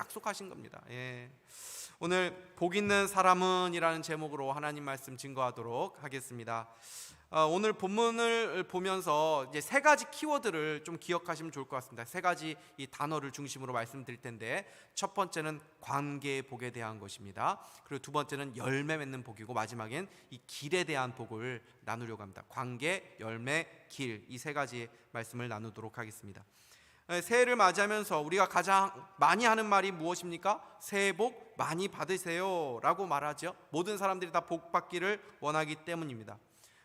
약속하신 겁니다. 오늘 복 있는 사람은 이라는 제목으로 하나님 말씀 증거하도록 하겠습니다. 오늘 본문을 보면서 이제 세 가지 키워드를 좀 기억하시면 좋을 것 같습니다. 세 가지 이 단어를 중심으로 말씀드릴 텐데, 첫 번째는 관계의 복에 대한 것입니다. 그리고 두 번째는 열매 맺는 복이고, 마지막엔 이 길에 대한 복을 나누려고 합니다. 관계, 열매, 길, 이 세 가지 말씀을 나누도록 하겠습니다. 새해를 맞이하면서 우리가 가장 많이 하는 말이 무엇입니까? 새해 복 많이 받으세요 라고 말하죠. 모든 사람들이 다 복 받기를 원하기 때문입니다.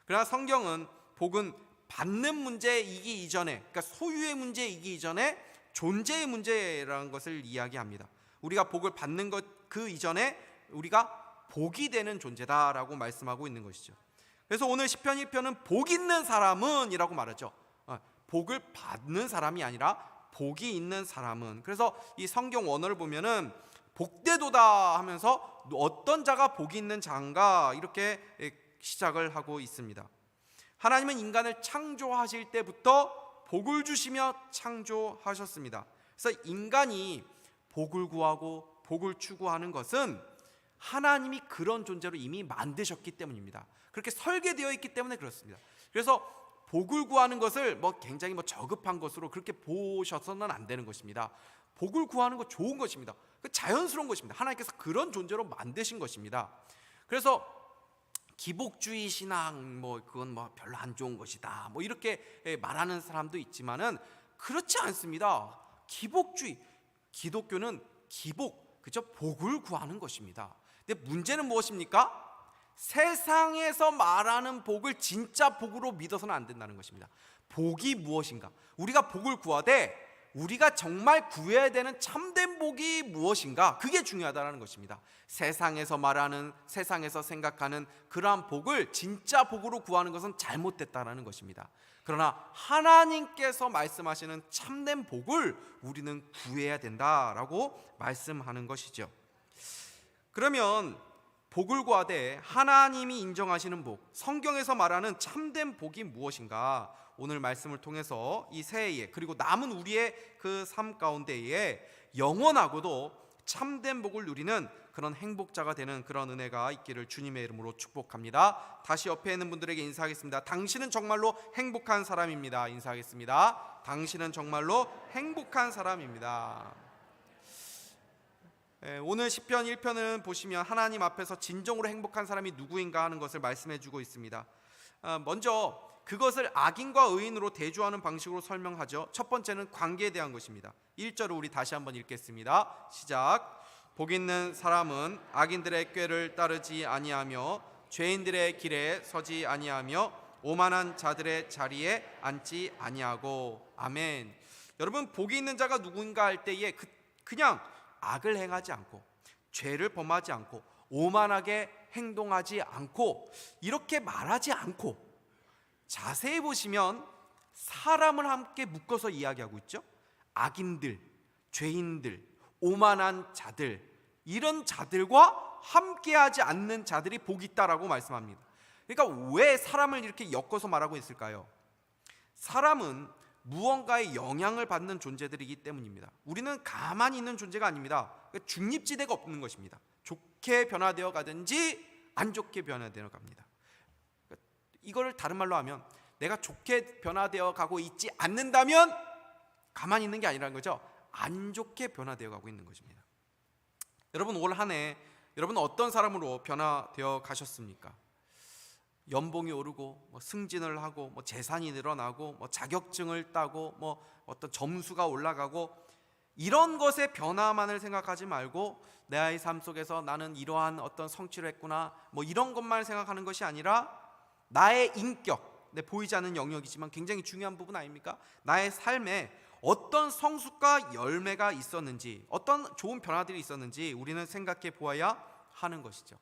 그러나 성경은 복은 받는 문제이기 이전에, 그러니까 소유의 문제이기 이전에 존재의 문제라는 것을 이야기합니다. 우리가 복을 받는 것 그 이전에 우리가 복이 되는 존재다라고 말씀하고 있는 것이죠. 그래서 오늘 시편 1편은 복 있는 사람은 이라고 말하죠. 복을 받는 사람이 아니라 복이 있는 사람은. 그래서 이 성경 원어를 보면은 복되도다 하면서 어떤 자가 복이 있는 자인가 이렇게 시작을 하고 있습니다. 하나님은 인간을 창조하실 때부터 복을 주시며 창조하셨습니다. 그래서 인간이 복을 구하고 복을 추구하는 것은 하나님이 그런 존재로 이미 만드셨기 때문입니다. 그렇게 설계되어 있기 때문에 그렇습니다. 그래서 복을 구하는 것을 굉장히 저급한 것으로 그렇게 보셔서는 안 되는 것입니다. 복을 구하는 것 좋은 것입니다. 자연스러운 것입니다. 하나님께서 그런 존재로 만드신 것입니다. 그래서 기복주의 신앙 그건 별로 안 좋은 것이다 이렇게 말하는 사람도 있지만은 그렇지 않습니다. 기복주의, 기독교는 그저 복을 구하는 것입니다. 근데 문제는 무엇입니까? 세상에서 말하는 복을 진짜 복으로 믿어서는 안 된다는 것입니다. 복이 무엇인가? 우리가 복을 구하되 우리가 정말 구해야 되는 참된 복이 무엇인가? 그게 중요하다는 것입니다. 세상에서 말하는, 세상에서 생각하는 그러한 복을 진짜 복으로 구하는 것은 잘못됐다는 것입니다. 그러나 하나님께서 말씀하시는 참된 복을 우리는 구해야 된다라고 말씀하는 것이죠. 그러면 복을 구하되 하나님이 인정하시는 복, 성경에서 말하는 참된 복이 무엇인가? 오늘 말씀을 통해서 이 새해에, 그리고 남은 우리의 그 삶 가운데에 영원하고도 참된 복을 누리는 그런 행복자가 되는 그런 은혜가 있기를 주님의 이름으로 축복합니다. 다시 옆에 있는 분들에게 인사하겠습니다. 당신은 정말로 행복한 사람입니다. 인사하겠습니다. 당신은 정말로 행복한 사람입니다. 오늘 시편 1편을 보시면 하나님 앞에서 진정으로 행복한 사람이 누구인가 하는 것을 말씀해 주고 있습니다. 먼저 그것을 악인과 의인으로 대조하는 방식으로 설명하죠. 첫 번째는 관계에 대한 것입니다. 1절을 우리 다시 한번 읽겠습니다. 시작. 복 있는 사람은 악인들의 꾀를 따르지 아니하며 죄인들의 길에 서지 아니하며 오만한 자들의 자리에 앉지 아니하고. 아멘. 여러분, 복이 있는 자가 누군가 할 때에 그냥 악을 행하지 않고 죄를 범하지 않고 오만하게 행동하지 않고 이렇게 말하지 않고, 자세히 보시면 사람을 함께 묶어서 이야기하고 있죠. 악인들, 죄인들, 오만한 자들, 이런 자들과 함께하지 않는 자들이 복이 있다라고 말씀합니다. 그러니까 왜 사람을 이렇게 엮어서 말하고 있을까요? 사람은 무언가의 영향을 받는 존재들이기 때문입니다. 우리는 가만히 있는 존재가 아닙니다. 중립지대가 없는 것입니다. 좋게 변화되어 가든지 안 좋게 변화되어 갑니다. 이거를 다른 말로 하면 내가 좋게 변화되어 가고 있지 않는다면 가만히 있는 게 아니라는 거죠. 안 좋게 변화되어 가고 있는 것입니다. 여러분, 올 한 해 여러분 어떤 사람으로 변화되어 가셨습니까? 연봉이 오르고 승진을 하고 재산이 늘어나고 자격증을 따고 어떤 점수가 올라가고, 이런 것의 변화만을 생각하지 말고 내 아이 삶 속에서 나는 이러한 어떤 성취를 했구나 이런 것만 생각하는 것이 아니라 나의 인격, 보이지 않는 영역이지만 굉장히 중요한 부분 아닙니까? 나의 삶에 어떤 성숙과 열매가 있었는지, 어떤 좋은 변화들이 있었는지 우리는 생각해 보아야 하는 것이죠.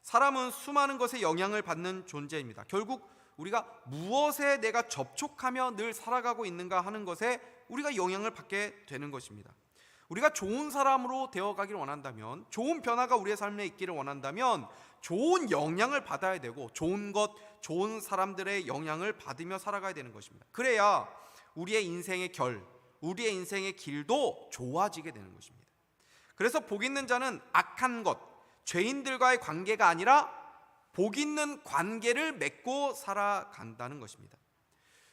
사람은 수많은 것에 영향을 받는 존재입니다. 결국 우리가 무엇에 내가 접촉하며 늘 살아가고 있는가 하는 것에 우리가 영향을 받게 되는 것입니다. 우리가 좋은 사람으로 되어가기를 원한다면, 좋은 변화가 우리의 삶에 있기를 원한다면 좋은 영향을 받아야 되고, 좋은 것, 좋은 사람들의 영향을 받으며 살아가야 되는 것입니다. 그래야 우리의 인생의 우리의 인생의 길도 좋아지게 되는 것입니다. 그래서 복 있는 자는 악한 것, 죄인들과의 관계가 아니라 복 있는 관계를 맺고 살아간다는 것입니다.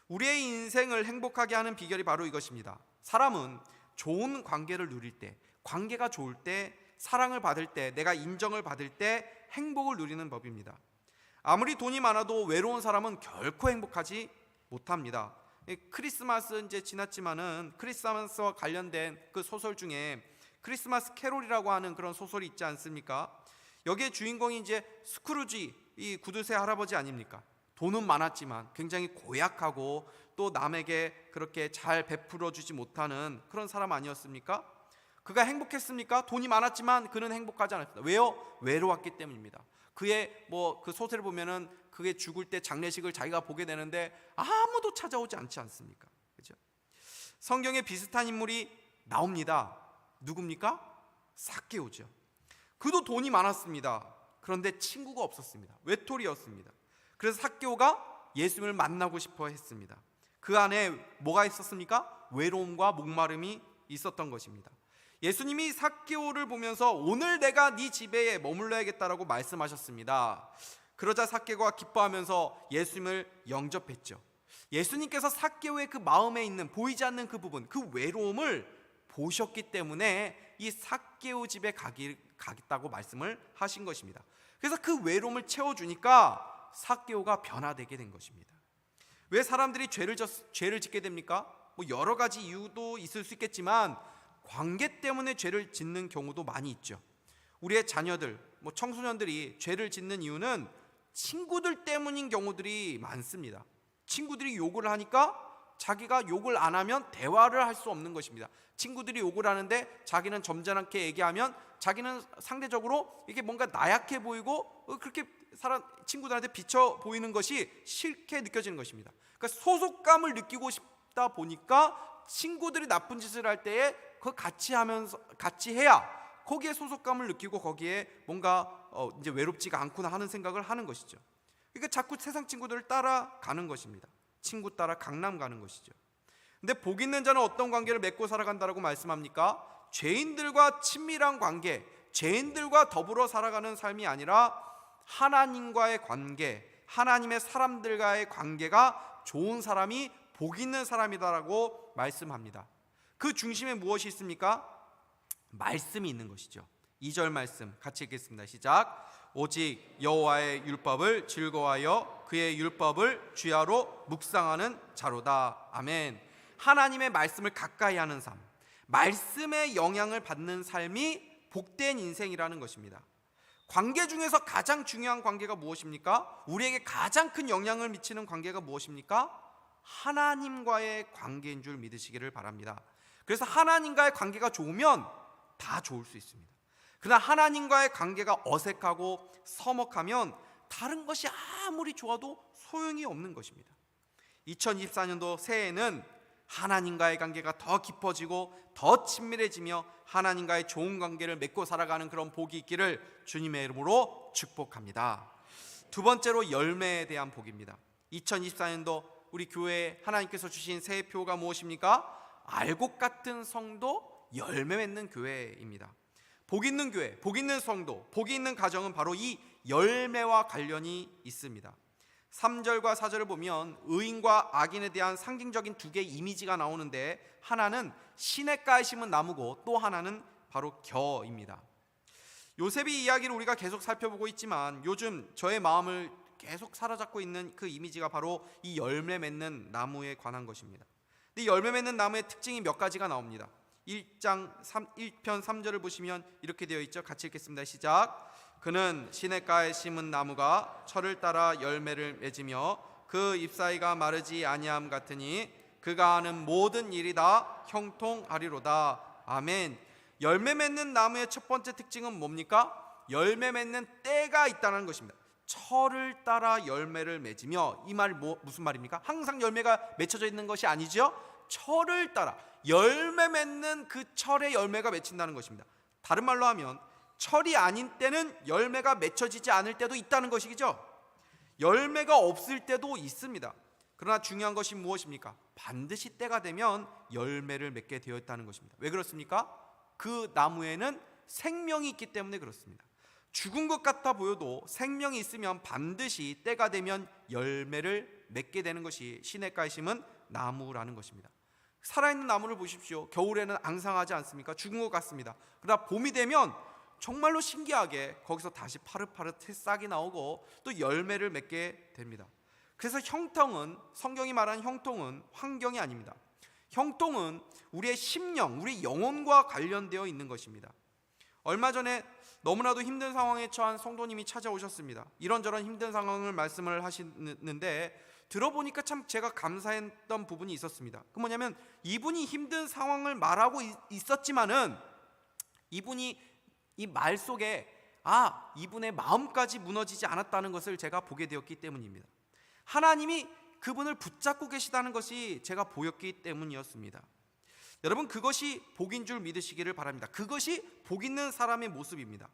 우리의 인생을 행복하게 하는 비결이 바로 이것입니다. 사람은 좋은 관계를 누릴 때, 관계가 좋을 때, 사랑을 받을 때, 내가 인정을 받을 때 행복을 누리는 법입니다. 아무리 돈이 많아도 외로운 사람은 결코 행복하지 못합니다. 크리스마스 이제 지났지만은 크리스마스와 관련된 그 소설 중에 크리스마스 캐롤이라고 하는 그런 소설이 있지 않습니까? 여기에 주인공이 이제 스크루지, 이 구두쇠 할아버지 아닙니까? 돈은 많았지만 굉장히 고약하고 또 남에게 그렇게 잘 베풀어 주지 못하는 그런 사람 아니었습니까? 그가 행복했습니까? 돈이 많았지만 그는 행복하지 않았습니다. 왜요? 외로웠기 때문입니다. 그의 그 소설을 보면은 그게 죽을 때 장례식을 자기가 보게 되는데 아무도 찾아오지 않지 않습니까? 그죠? 성경에 비슷한 인물이 나옵니다. 누굽니까? 삭개오죠. 그도 돈이 많았습니다. 그런데 친구가 없었습니다. 외톨이였습니다. 그래서 삭개오가 예수님을 만나고 싶어 했습니다. 그 안에 뭐가 있었습니까? 외로움과 목마름이 있었던 것입니다. 예수님이 삭개오를 보면서 오늘 내가 네 집에 머물러야겠다라고 말씀하셨습니다. 그러자 삭개오가 기뻐하면서 예수님을 영접했죠. 예수님께서 삭개오의 그 마음에 있는 보이지 않는 그 부분, 그 외로움을 보셨기 때문에 이 삭개오 집에 가겠다고 말씀을 하신 것입니다. 그래서 그 외로움을 채워주니까 삭개오가 변화되게 된 것입니다. 왜 사람들이 죄를 짓게 됩니까? 여러 가지 이유도 있을 수 있겠지만 관계 때문에 죄를 짓는 경우도 많이 있죠. 우리의 자녀들, 청소년들이 죄를 짓는 이유는 친구들 때문인 경우들이 많습니다. 친구들이 욕을 하니까 자기가 욕을 안 하면 대화를 할 수 없는 것입니다. 친구들이 욕을 하는데 자기는 점잖게 얘기하면 자기는 상대적으로 이게 뭔가 나약해 보이고 그렇게 친구들한테 비쳐 보이는 것이 싫게 느껴지는 것입니다. 그러니까 소속감을 느끼고 싶다 보니까 친구들이 나쁜 짓을 할 때에 그거 같이 해야 거기에 소속감을 느끼고 거기에 뭔가 이제 외롭지가 않구나 하는 생각을 하는 것이죠. 그러니까 자꾸 세상 친구들을 따라가는 것입니다. 친구 따라 강남 가는 것이죠. 근데 복 있는 자는 어떤 관계를 맺고 살아간다라고 말씀합니까? 죄인들과 친밀한 관계, 죄인들과 더불어 살아가는 삶이 아니라 하나님과의 관계, 하나님의 사람들과의 관계가 좋은 사람이 복 있는 사람이다라고 말씀합니다. 그 중심에 무엇이 있습니까? 말씀이 있는 것이죠. 2절 말씀 같이 읽겠습니다. 시작. 오직 여호와의 율법을 즐거워하여 그의 율법을 주야로 묵상하는 자로다. 아멘. 하나님의 말씀을 가까이 하는 삶, 말씀의 영향을 받는 삶이 복된 인생이라는 것입니다. 관계 중에서 가장 중요한 관계가 무엇입니까? 우리에게 가장 큰 영향을 미치는 관계가 무엇입니까? 하나님과의 관계인 줄 믿으시기를 바랍니다. 그래서 하나님과의 관계가 좋으면 다 좋을 수 있습니다. 그러나 하나님과의 관계가 어색하고 서먹하면 다른 것이 아무리 좋아도 소용이 없는 것입니다. 2024년도 새해에는 하나님과의 관계가 더 깊어지고 더 친밀해지며 하나님과의 좋은 관계를 맺고 살아가는 그런 복이 있기를 주님의 이름으로 축복합니다. 두 번째로 열매에 대한 복입니다. 2024년도 우리 교회에 하나님께서 주신 새해표가 무엇입니까? 알곡 같은 성도, 열매 맺는 교회입니다. 복 있는 교회, 복 있는 성도, 복이 있는 가정은 바로 이 열매와 관련이 있습니다. 3절과 4절을 보면 의인과 악인에 대한 상징적인 두 개의 이미지가 나오는데 하나는 시냇가에 심은 나무고 또 하나는 바로 겨입니다. 요셉의 이야기를 우리가 계속 살펴보고 있지만 요즘 저의 마음을 계속 사로잡고 있는 그 이미지가 바로 이 열매 맺는 나무에 관한 것입니다. 이 열매 맺는 나무의 특징이 몇 가지가 나옵니다. 1편 3절을 보시면 이렇게 되어 있죠. 같이 읽겠습니다. 시작. 그는 시냇가에 심은 나무가 철을 따라 열매를 맺으며 그 잎사이가 마르지 아니함 같으니 그가 하는 모든 일이 다 형통하리로다. 아멘. 열매 맺는 나무의 첫 번째 특징은 뭡니까? 열매 맺는 때가 있다는 것입니다. 철을 따라 열매를 맺으며, 이 말 무슨 말입니까? 항상 열매가 맺혀져 있는 것이 아니죠. 철을 따라 열매 맺는 그 철의 열매가 맺힌다는 것입니다. 다른 말로 하면 철이 아닌 때는 열매가 맺혀지지 않을 때도 있다는 것이죠. 열매가 없을 때도 있습니다. 그러나 중요한 것이 무엇입니까? 반드시 때가 되면 열매를 맺게 되어 있다는 것입니다. 왜 그렇습니까? 그 나무에는 생명이 있기 때문에 그렇습니다. 죽은 것 같아 보여도 생명이 있으면 반드시 때가 되면 열매를 맺게 되는 것이 시냇가에 심은 나무라는 것입니다. 살아있는 나무를 보십시오. 겨울에는 앙상하지 않습니까? 죽은 것 같습니다. 그러나 봄이 되면 정말로 신기하게 거기서 다시 파릇파릇 싹이 나오고 또 열매를 맺게 됩니다. 그래서 형통은, 성경이 말하는 형통은 환경이 아닙니다. 형통은 우리의 심령, 우리 영혼과 관련되어 있는 것입니다. 얼마 전에 너무나도 힘든 상황에 처한 성도님이 찾아오셨습니다. 이런저런 힘든 상황을 말씀을 하시는데 들어보니까 참 제가 감사했던 부분이 있었습니다. 그 뭐냐면 이분이 힘든 상황을 말하고 있었지만은 이분이 이 말 속에 이분의 마음까지 무너지지 않았다는 것을 제가 보게 되었기 때문입니다. 하나님이 그분을 붙잡고 계시다는 것이 제가 보였기 때문이었습니다. 여러분, 그것이 복인 줄 믿으시기를 바랍니다. 그것이 복 있는 사람의 모습입니다.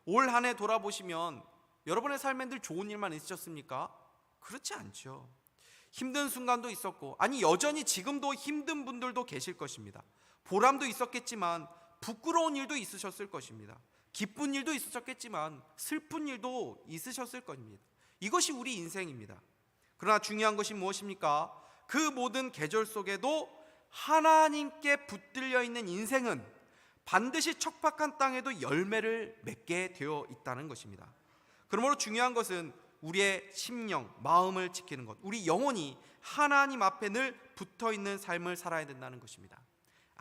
올 한 해 돌아보시면 여러분의 삶에 늘 좋은 일만 있으셨습니까? 그렇지 않죠. 힘든 순간도 있었고, 여전히 지금도 힘든 분들도 계실 것입니다. 보람도 있었겠지만 부끄러운 일도 있으셨을 것입니다. 기쁜 일도 있으셨겠지만 슬픈 일도 있으셨을 겁니다. 이것이 우리 인생입니다. 그러나 중요한 것이 무엇입니까? 그 모든 계절 속에도 하나님께 붙들려 있는 인생은 반드시 척박한 땅에도 열매를 맺게 되어 있다는 것입니다. 그러므로 중요한 것은 우리의 심령, 마음을 지키는 것, 우리 영혼이 하나님 앞에 늘 붙어있는 삶을 살아야 된다는 것입니다.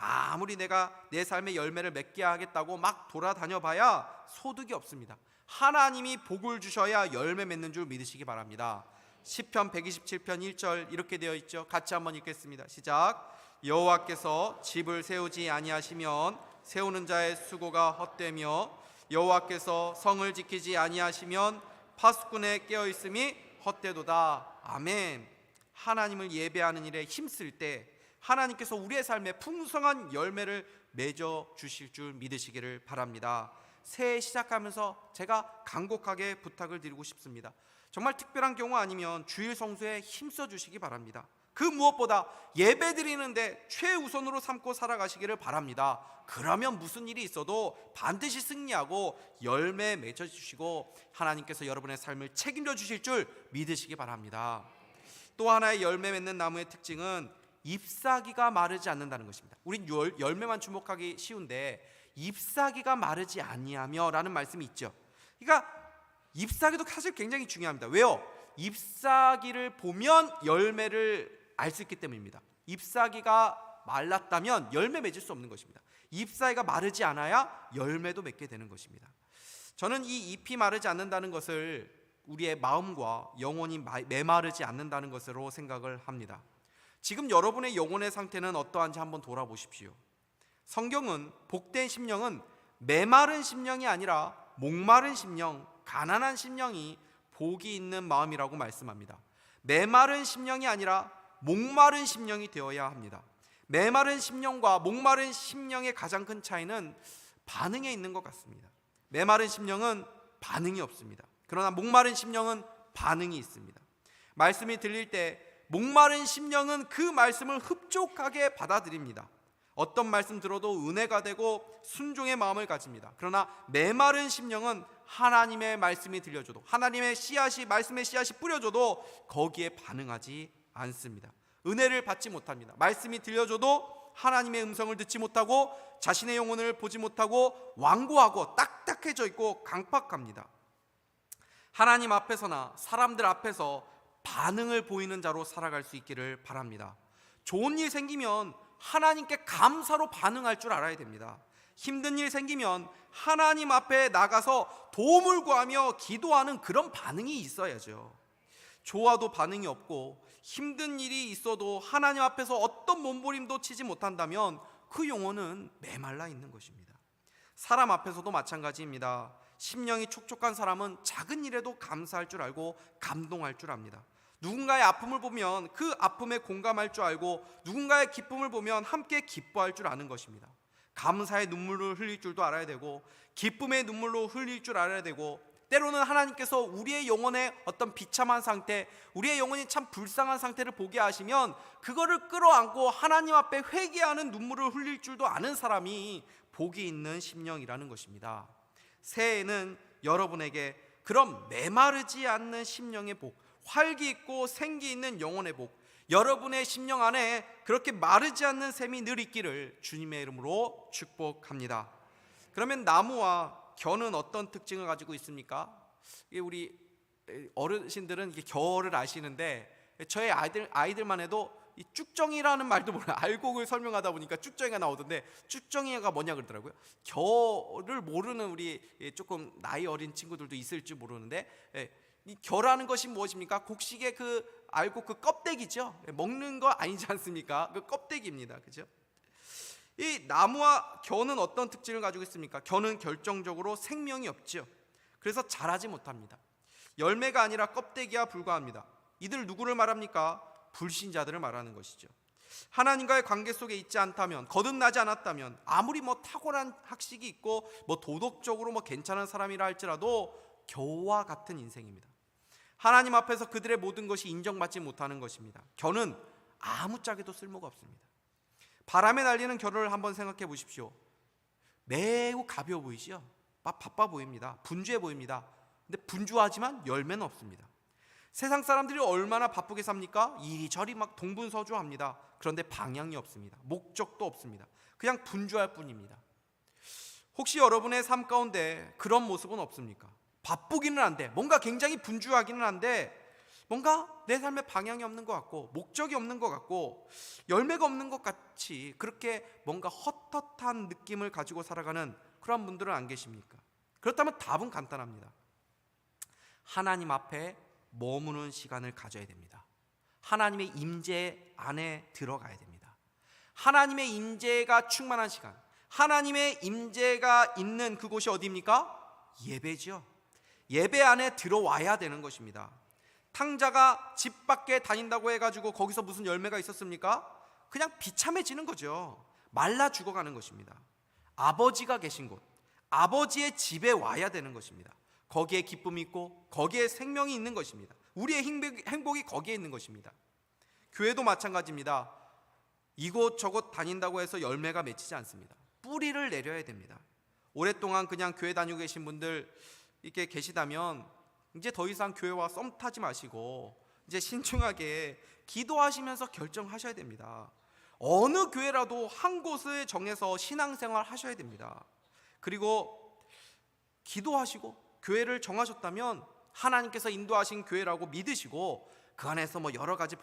아무리 내가 내 삶의 열매를 맺게 하겠다고 막 돌아다녀 봐야 소득이 없습니다. 하나님이 복을 주셔야 열매 맺는 줄 믿으시기 바랍니다. 시편 127편 1절 이렇게 되어 있죠. 같이 한번 읽겠습니다. 시작. 여호와께서 집을 세우지 아니하시면 세우는 자의 수고가 헛되며 여호와께서 성을 지키지 아니하시면 파수꾼의 깨어있음이 헛되도다. 아멘. 하나님을 예배하는 일에 힘쓸 때 하나님께서 우리의 삶에 풍성한 열매를 맺어 주실 줄 믿으시기를 바랍니다. 새해 시작하면서 제가 간곡하게 부탁을 드리고 싶습니다. 정말 특별한 경우 아니면 주일 성수에 힘써 주시기 바랍니다. 그 무엇보다 예배 드리는데 최우선으로 삼고 살아가시기를 바랍니다. 그러면 무슨 일이 있어도 반드시 승리하고 열매 맺어 주시고 하나님께서 여러분의 삶을 책임져 주실 줄 믿으시기 바랍니다. 또 하나의 열매 맺는 나무의 특징은 잎사귀가 마르지 않는다는 것입니다. 우린 열매만 주목하기 쉬운데 잎사귀가 마르지 아니하며 라는 말씀이 있죠. 그러니까 잎사귀도 사실 굉장히 중요합니다. 왜요? 잎사귀를 보면 열매를 알 수 있기 때문입니다. 잎사귀가 말랐다면 열매 맺을 수 없는 것입니다. 잎사귀가 마르지 않아야 열매도 맺게 되는 것입니다. 저는 이 잎이 마르지 않는다는 것을 우리의 마음과 영혼이 메마르지 않는다는 것으로 생각을 합니다. 지금 여러분의 영혼의 상태는 어떠한지 한번 돌아보십시오. 성경은 복된 심령은 메마른 심령이 아니라 목마른 심령, 가난한 심령이 복이 있는 마음이라고 말씀합니다. 메마른 심령이 아니라 목마른 심령이 되어야 합니다. 메마른 심령과 목마른 심령의 가장 큰 차이는 반응에 있는 것 같습니다. 메마른 심령은 반응이 없습니다. 그러나 목마른 심령은 반응이 있습니다. 말씀이 들릴 때 목마른 심령은 그 말씀을 흡족하게 받아들입니다. 어떤 말씀 들어도 은혜가 되고 순종의 마음을 가집니다. 그러나 메마른 심령은 하나님의 말씀이 들려줘도, 하나님의 씨앗이, 말씀의 씨앗이 뿌려줘도 거기에 반응하지 않습니다. 은혜를 받지 못합니다. 말씀이 들려줘도 하나님의 음성을 듣지 못하고 자신의 영혼을 보지 못하고 완고하고 딱딱해져 있고 강팍합니다. 하나님 앞에서나 사람들 앞에서 반응을 보이는 자로 살아갈 수 있기를 바랍니다. 좋은 일 생기면 하나님께 감사로 반응할 줄 알아야 됩니다. 힘든 일 생기면 하나님 앞에 나가서 도움을 구하며 기도하는 그런 반응이 있어야죠. 좋아도 반응이 없고 힘든 일이 있어도 하나님 앞에서 어떤 몸부림도 치지 못한다면 그 영혼은 메말라 있는 것입니다. 사람 앞에서도 마찬가지입니다. 심령이 촉촉한 사람은 작은 일에도 감사할 줄 알고 감동할 줄 압니다. 누군가의 아픔을 보면 그 아픔에 공감할 줄 알고 누군가의 기쁨을 보면 함께 기뻐할 줄 아는 것입니다. 감사의 눈물을 흘릴 줄도 알아야 되고 기쁨의 눈물로 흘릴 줄 알아야 되고, 때로는 하나님께서 우리의 영혼의 어떤 비참한 상태, 우리의 영혼이 참 불쌍한 상태를 보게 하시면 그거를 끌어안고 하나님 앞에 회개하는 눈물을 흘릴 줄도 아는 사람이 복이 있는 심령이라는 것입니다. 새해에는 여러분에게 그런 메마르지 않는 심령의 복, 활기 있고 생기 있는 영혼의 복, 여러분의 심령 안에 그렇게 마르지 않는 샘이 늘 있기를 주님의 이름으로 축복합니다. 그러면 나무와 겨는 어떤 특징을 가지고 있습니까? 이게 우리 어르신들은 이게 겨를 아시는데, 저의 아이들만 해도 이 쭉정이라는 말도 몰라요. 알곡을 설명하다 보니까 쭉정이가 나오던데, 쭉정이가 뭐냐 그러더라고요. 겨를 모르는 우리 조금 나이 어린 친구들도 있을지 모르는데, 이 겨라는 것이 무엇입니까? 곡식의 그 알곡 그 껍데기죠. 먹는 거 아니지 않습니까? 그 껍데기입니다. 그죠? 이 나무와 겨는 어떤 특징을 가지고 있습니까? 겨는 결정적으로 생명이 없죠. 그래서 자라지 못합니다. 열매가 아니라 껍데기와 불과합니다. 이들 누구를 말합니까? 불신자들을 말하는 것이죠. 하나님과의 관계 속에 있지 않다면, 거듭나지 않았다면, 아무리 탁월한 학식이 있고 도덕적으로 괜찮은 사람이라 할지라도 겨와 같은 인생입니다. 하나님 앞에서 그들의 모든 것이 인정받지 못하는 것입니다. 겨는 아무짝에도 쓸모가 없습니다. 바람에 날리는 겨를 한번 생각해 보십시오. 매우 가벼워 보이죠? 바빠 보입니다. 분주해 보입니다. 근데 분주하지만 열매는 없습니다. 세상 사람들이 얼마나 바쁘게 삽니까? 이리저리 동분서주합니다. 그런데 방향이 없습니다. 목적도 없습니다. 그냥 분주할 뿐입니다. 혹시 여러분의 삶 가운데 그런 모습은 없습니까? 바쁘기는 한데, 뭔가 굉장히 분주하기는 한데, 뭔가 내 삶에 방향이 없는 것 같고, 목적이 없는 것 같고, 열매가 없는 것 같이, 그렇게 뭔가 헛헛한 느낌을 가지고 살아가는 그런 분들은 안 계십니까? 그렇다면 답은 간단합니다. 하나님 앞에 머무는 시간을 가져야 됩니다. 하나님의 임재 안에 들어가야 됩니다. 하나님의 임재가 충만한 시간, 하나님의 임재가 있는 그곳이 어디입니까? 예배죠. 예배 안에 들어와야 되는 것입니다. 탕자가 집 밖에 다닌다고 해가지고 거기서 무슨 열매가 있었습니까? 그냥 비참해지는 거죠. 말라 죽어가는 것입니다. 아버지가 계신 곳, 아버지의 집에 와야 되는 것입니다. 거기에 기쁨이 있고 거기에 생명이 있는 것입니다. 우리의 행복이 거기에 있는 것입니다. 교회도 마찬가지입니다. 이곳저곳 다닌다고 해서 열매가 맺히지 않습니다. 뿌리를 내려야 됩니다. 오랫동안 그냥 교회 다니고 계신 분들 이렇게 계시다면 이제 더 이상 교회와 썸 타지 마시고 이제 신중하게 기도하시면서 결정하셔야 됩니다. 어느 교회라도 한 곳을 정해서 신앙생활 하셔야 됩니다. 그리고 기도하시고 교회를 정하셨다면 하나님께서 인도하신 교회라고 믿으시고 그 안에서 여러 가지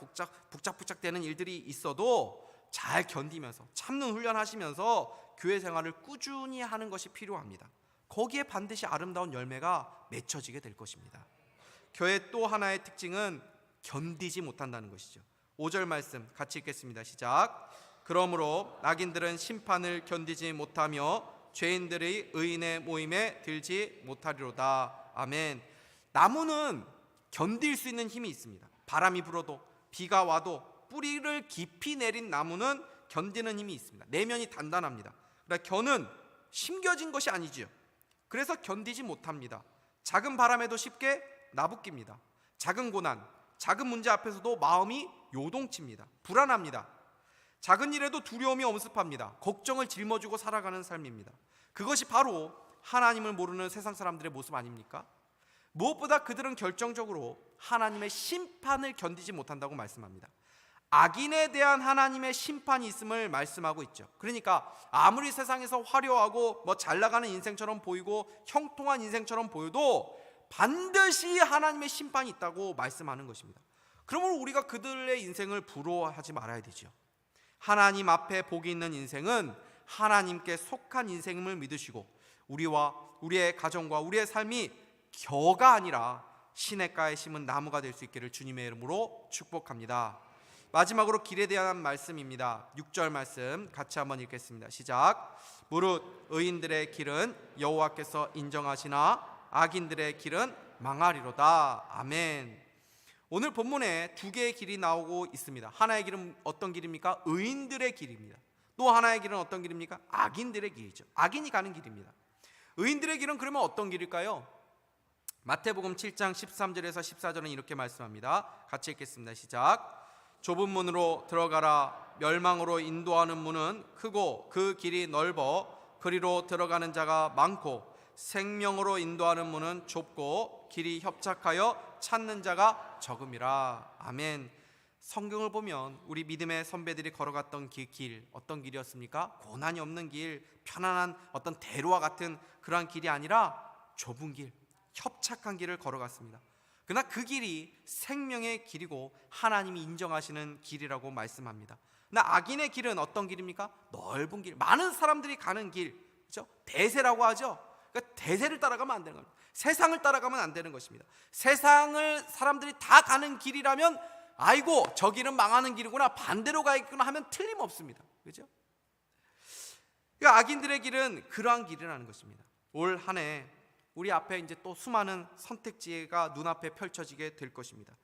북적북적되는 일들이 있어도 잘 견디면서 참는 훈련하시면서 교회 생활을 꾸준히 하는 것이 필요합니다. 거기에 반드시 아름다운 열매가 맺혀지게 될 것입니다. 교회 또 하나의 특징은 견디지 못한다는 것이죠. 5절 말씀 같이 읽겠습니다. 시작. 그러므로 악인들은 심판을 견디지 못하며 죄인들의 의인의 모임에 들지 못하리로다. 아멘. 나무는 견딜 수 있는 힘이 있습니다. 바람이 불어도 비가 와도 뿌리를 깊이 내린 나무는 견디는 힘이 있습니다. 내면이 단단합니다. 그러나 겨는 심겨진 것이 아니지요. 그래서 견디지 못합니다. 작은 바람에도 쉽게 나부낍니다. 작은 고난, 작은 문제 앞에서도 마음이 요동칩니다. 불안합니다. 작은 일에도 두려움이 엄습합니다. 걱정을 짊어지고 살아가는 삶입니다. 그것이 바로 하나님을 모르는 세상 사람들의 모습 아닙니까? 무엇보다 그들은 결정적으로 하나님의 심판을 견디지 못한다고 말씀합니다. 악인에 대한 하나님의 심판이 있음을 말씀하고 있죠. 그러니까 아무리 세상에서 화려하고 잘 나가는 인생처럼 보이고 형통한 인생처럼 보여도 반드시 하나님의 심판이 있다고 말씀하는 것입니다. 그러므로 우리가 그들의 인생을 부러워하지 말아야 되죠. 하나님 앞에 복이 있는 인생은 하나님께 속한 인생임을 믿으시고 우리와 우리의 가정과 우리의 삶이 겨가 아니라 시냇가에 심은 나무가 될 수 있기를 주님의 이름으로 축복합니다. 마지막으로 길에 대한 말씀입니다. 6절 말씀 같이 한번 읽겠습니다. 시작. 무릇 의인들의 길은 여호와께서 인정하시나 악인들의 길은 망하리로다. 아멘. 오늘 본문에 두 개의 길이 나오고 있습니다. 하나의 길은 어떤 길입니까? 의인들의 길입니다. 또 하나의 길은 어떤 길입니까? 악인들의 길이죠. 악인이 가는 길입니다. 의인들의 길은 그러면 어떤 길일까요? 마태복음 7장 13절에서 14절은 이렇게 말씀합니다. 같이 읽겠습니다. 시작. 좁은 문으로 들어가라. 멸망으로 인도하는 문은 크고 그 길이 넓어 그리로 들어가는 자가 많고 생명으로 인도하는 문은 좁고 길이 협착하여 찾는 자가 적음이라. 아멘. 성경을 보면 우리 믿음의 선배들이 걸어갔던 길 어떤 길이었습니까? 고난이 없는 길, 편안한 어떤 대로와 같은 그러한 길이 아니라 좁은 길, 협착한 길을 걸어갔습니다. 그러나 그 길이 생명의 길이고 하나님이 인정하시는 길이라고 말씀합니다. 그러나 악인의 길은 어떤 길입니까? 넓은 길, 많은 사람들이 가는 길, 그렇죠? 대세라고 하죠. 그러니까 대세를 따라가면 안 되는 겁니다. 세상을 따라가면 안 되는 것입니다. 세상을 사람들이 다 가는 길이라면 아이고 저 길은 망하는 길이구나, 반대로 가야겠구나 하면 틀림없습니다. 그렇죠? 그러니까 악인들의 길은 그러한 길이라는 것입니다. 올 한 해 우리 앞에 이제 또 수많은 선택지가 눈앞에 펼쳐지게 될 것입니다.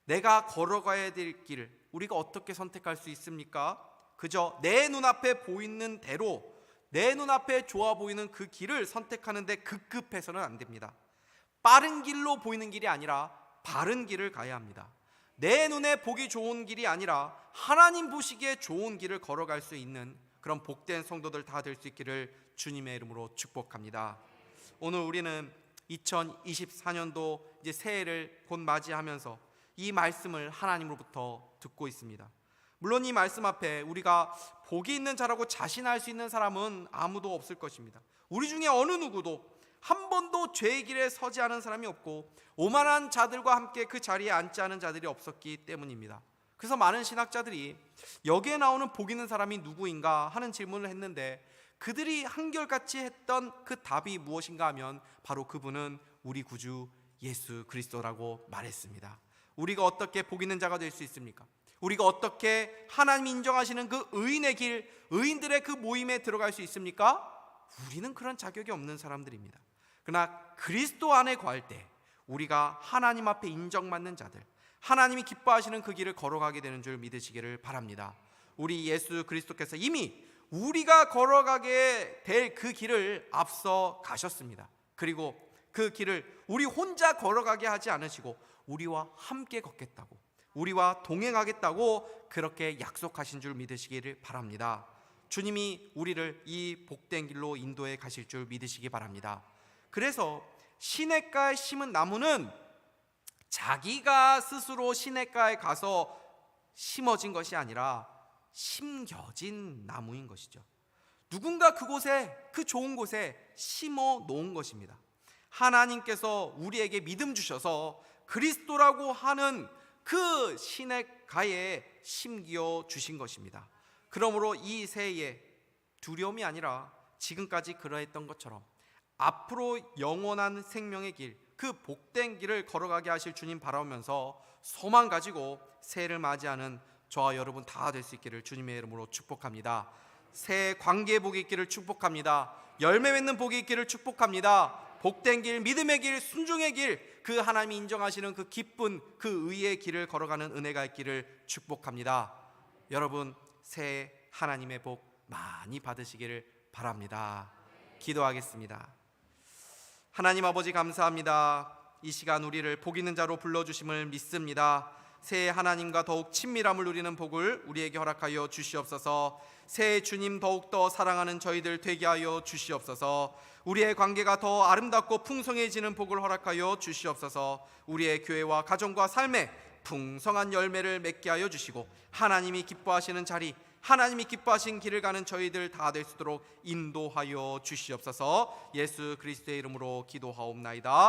내가 걸어가야 될 길을 우리가 어떻게 선택할 수 있습니까? 그저 내 눈앞에 보이는 대로, 내 눈앞에 좋아 보이는 그 길을 선택하는데 급급해서는 안 됩니다. 빠른 길로 보이는 길이 아니라 바른 길을 가야 합니다. 내 눈에 보기 좋은 길이 아니라 하나님 보시기에 좋은 길을 걸어갈 수 있는 그런 복된 성도들 다 될 수 있기를 주님의 이름으로 축복합니다. 오늘 우리는 2024년도 이제 새해를 곧 맞이하면서 이 말씀을 하나님으로부터 듣고 있습니다. 물론 이 말씀 앞에 우리가 복이 있는 자라고 자신할 수 있는 사람은 아무도 없을 것입니다. 우리 중에 어느 누구도 한 번도 죄의 길에 서지 않은 사람이 없고 오만한 자들과 함께 그 자리에 앉지 않은 자들이 없었기 때문입니다. 그래서 많은 신학자들이 여기에 나오는 복 있는 사람이 누구인가 하는 질문을 했는데 그들이 한결같이 했던 그 답이 무엇인가 하면 바로 그분은 우리 구주 예수 그리스도라고 말했습니다. 우리가 어떻게 복 있는 자가 될 수 있습니까? 우리가 어떻게 하나님이 인정하시는 그 의인의 길, 의인들의 그 모임에 들어갈 수 있습니까? 우리는 그런 자격이 없는 사람들입니다. 그러나 그리스도 안에 거할 때 우리가 하나님 앞에 인정받는 자들, 하나님이 기뻐하시는 그 길을 걸어가게 되는 줄 믿으시기를 바랍니다. 우리 예수 그리스도께서 이미 우리가 걸어가게 될 그 길을 앞서 가셨습니다. 그리고 그 길을 우리 혼자 걸어가게 하지 않으시고 우리와 함께 걷겠다고, 우리와 동행하겠다고 그렇게 약속하신 줄 믿으시기를 바랍니다. 주님이 우리를 이 복된 길로 인도해 가실 줄 믿으시기 바랍니다. 그래서 시냇가에 심은 나무는 자기가 스스로 시냇가에 가서 심어진 것이 아니라 심겨진 나무인 것이죠. 누군가 그곳에, 그 좋은 곳에 심어 놓은 것입니다. 하나님께서 우리에게 믿음 주셔서 그리스도라고 하는 그 시냇가에 심겨 주신 것입니다. 그러므로 이 새해에 두려움이 아니라 지금까지 그러했던 것처럼 앞으로 영원한 생명의 길, 그 복된 길을 걸어가게 하실 주님 바라보면서 소망 가지고 새해를 맞이하는 저와 여러분 다 될 수 있기를 주님의 이름으로 축복합니다. 새해 관계의 복이 있기를 축복합니다. 열매 맺는 복이 있기를 축복합니다. 복된 길, 믿음의 길, 순종의 길, 그 하나님이 인정하시는 그 기쁜 그 의의 길을 걸어가는 은혜가 있기를 축복합니다. 여러분 새해 하나님의 복 많이 받으시기를 바랍니다. 기도하겠습니다. 하나님 아버지 감사합니다. 이 시간 우리를 복 있는 자로 불러주심을 믿습니다. 새해 하나님과 더욱 친밀함을 누리는 복을 우리에게 허락하여 주시옵소서. 새해 주님 더욱더 사랑하는 저희들 되게 하여 주시옵소서. 우리의 관계가 더 아름답고 풍성해지는 복을 허락하여 주시옵소서. 우리의 교회와 가정과 삶에 풍성한 열매를 맺게 하여 주시고 하나님이 기뻐하시는 자리, 하나님이 기뻐하신 길을 가는 저희들 다 될 수 있도록 인도하여 주시옵소서. 예수 그리스도의 이름으로 기도하옵나이다.